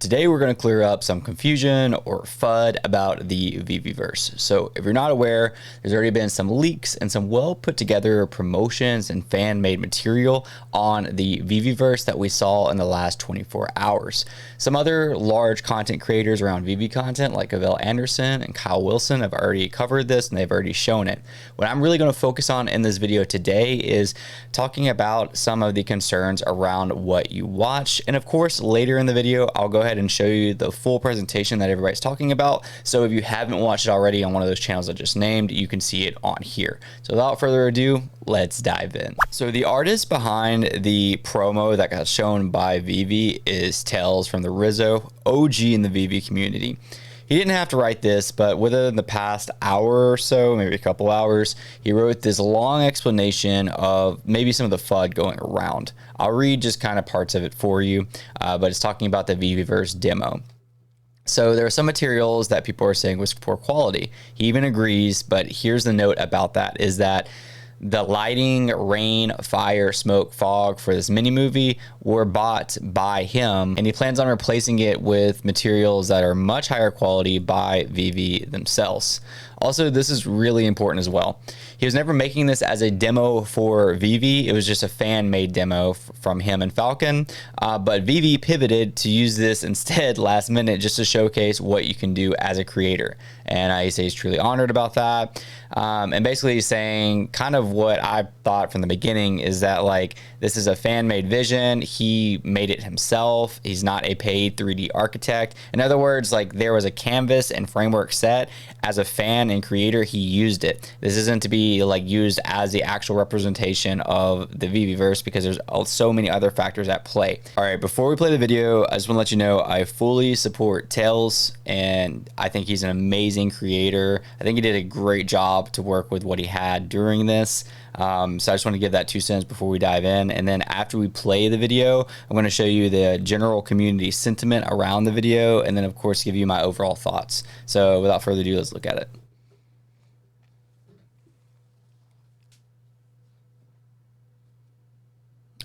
Today we're going to clear up some confusion or FUD about the Veveverse. So if you're not aware, there's already been some leaks and some well put together promotions and fan made material on the Veveverse that we saw in the last 24 hours. Some other large content creators around VV content like Jarrel Anderson and Kyle Wilson have already covered this and they've already shown it. What I'm really going to focus on in this video today is talking about some of the concerns around what you watch. And of course, later in the video, I'll go ahead and show you the full presentation that everybody's talking about. So if you haven't watched it already on one of those channels I just named, you can see it on here. So without further ado, let's dive in. So the artist behind the promo that got shown by Vivi is Tails from the Rizzo, OG in the Vivi community. He didn't have to write this, but within the past hour or so, maybe a couple hours, he wrote this long explanation of maybe some of the FUD going around. I'll read just kind of parts of it for you, but it's talking about the Veveverse demo. So there are some materials that people are saying was poor quality. He even agrees, but here's the note about that, is that the lighting, rain, fire, smoke, fog for this mini movie were bought by him, and he plans on replacing it with materials that are much higher quality by Vivi themselves. Also, this is really important as well. He was never making this as a demo for Vivi. It was just a fan-made demo from him and Falcon, but Vivi pivoted to use this instead last minute just to showcase what you can do as a creator. And I say he's truly honored about that. And basically he's saying kind of what I thought from the beginning is that like this is a fan-made vision. He made it himself. He's not a paid 3D architect. In other words, like there was a canvas and framework set. As a fan and creator, he used it. This isn't to be like used as the actual representation of the Veveverse because there's so many other factors at play. All right, before we play the video, I just want to let you know I fully support Tails, and I think he's an amazing creator. I think he did a great job to work with what he had during this. So I just want to give that 2 cents before we dive in. And then after we play the video, I'm going to show you the general community sentiment around the video. And then of course, give you my overall thoughts. So without further ado, let's look at it.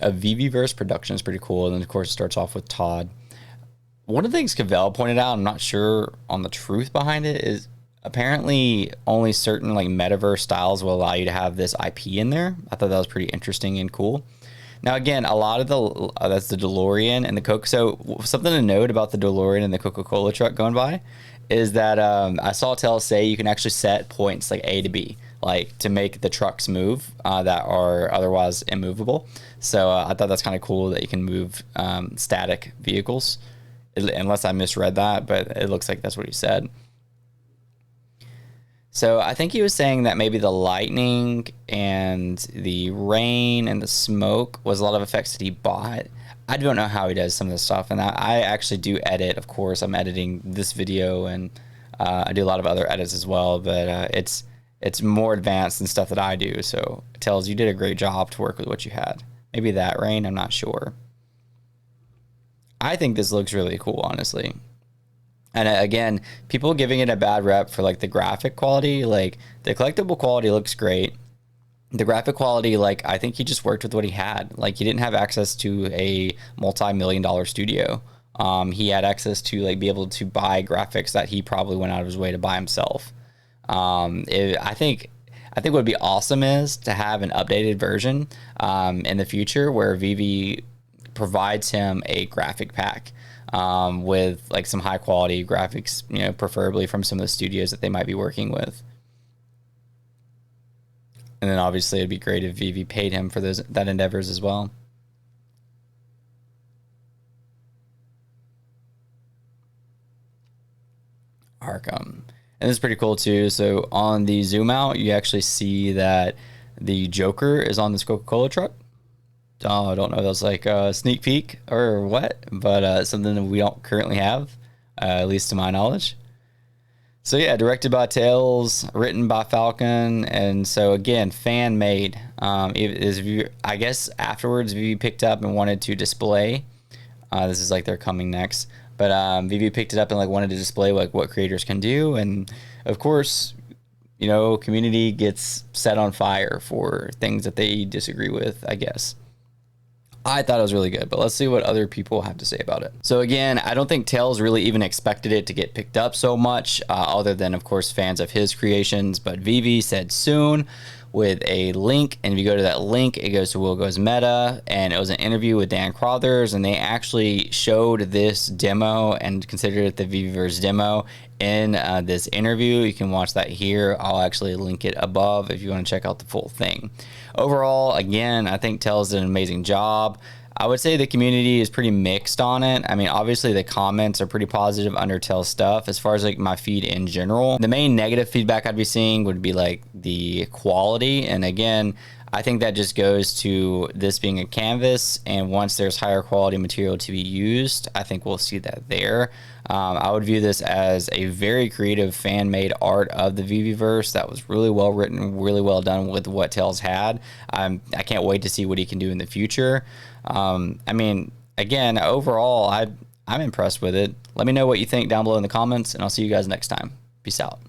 A Veveverse production is pretty cool. And then of course it starts off with Todd. One of the things Cavell pointed out, I'm not sure on the truth behind it, is apparently only certain like metaverse styles will allow you to have this IP in there. I thought that was pretty interesting and cool. Now again, a lot of the that's the DeLorean and the Coke. So something to note about the DeLorean and the Coca-Cola truck going by is that I saw Tails say you can actually set points like A to B, like to make the trucks move that are otherwise immovable. So I thought that's kind of cool that you can move static vehicles, unless I misread that, but it looks like that's what he said. So I think he was saying that maybe the lightning and the rain and the smoke was a lot of effects that he bought. I don't know how he does some of this stuff. And I actually do edit, of course. I'm editing this video and I do a lot of other edits as well. But it's more advanced than stuff that I do. So it tells you did a great job to work with what you had. Maybe that rain, I'm not sure. I think this looks really cool, honestly. And again, people giving it a bad rep for like the graphic quality, like the collectible quality looks great. The graphic quality, like I think he just worked with what he had. Like he didn't have access to a multi-million-dollar studio. He had access to like be able to buy graphics that he probably went out of his way to buy himself. I think what would be awesome is to have an updated version in the future where Vivi provides him a graphic pack. With like some high quality graphics, you know, preferably from some of the studios that they might be working with. And then obviously it'd be great if Vivi paid him for that endeavors as well. Arkham. And this is pretty cool too. So on the zoom out, you actually see that the Joker is on this Coca-Cola truck. Oh, I don't know if that's like a sneak peek or what, but something that we don't currently have, at least to my knowledge. So yeah, directed by Tails, written by Falcon, and so again, fan made. I guess afterwards, Vivi picked up and wanted to display. This is like they're coming next, but Vivi picked it up and like wanted to display like what creators can do, and of course, you know, community gets set on fire for things that they disagree with, I guess. I thought it was really good, but let's see what other people have to say about it. So again, I don't think Tails really even expected it to get picked up so much, other than, of course, fans of his creations. But Vivi said soon with a link, and if you go to that link, it goes to Will Goes Meta, and it was an interview with Dan Crothers, and they actually showed this demo and considered it the Veveverse demo in this interview. You can watch that here. I'll actually link it above if you want to check out the full thing. Overall, again, I think Tails did an amazing job. I would say the community is pretty mixed on it. I mean, obviously the comments are pretty positive under Tails stuff. As far as like my feed in general, the main negative feedback I'd be seeing would be like the quality. And again, I think that just goes to this being a canvas, and once there's higher quality material to be used, I think we'll see that there. I would view this as a very creative fan-made art of the Veveverse that was really well written, really well done with what Tails had. I can't wait to see what he can do in the future. I mean, again, overall, I'm impressed with it. Let me know what you think down below in the comments, and I'll see you guys next time. Peace out.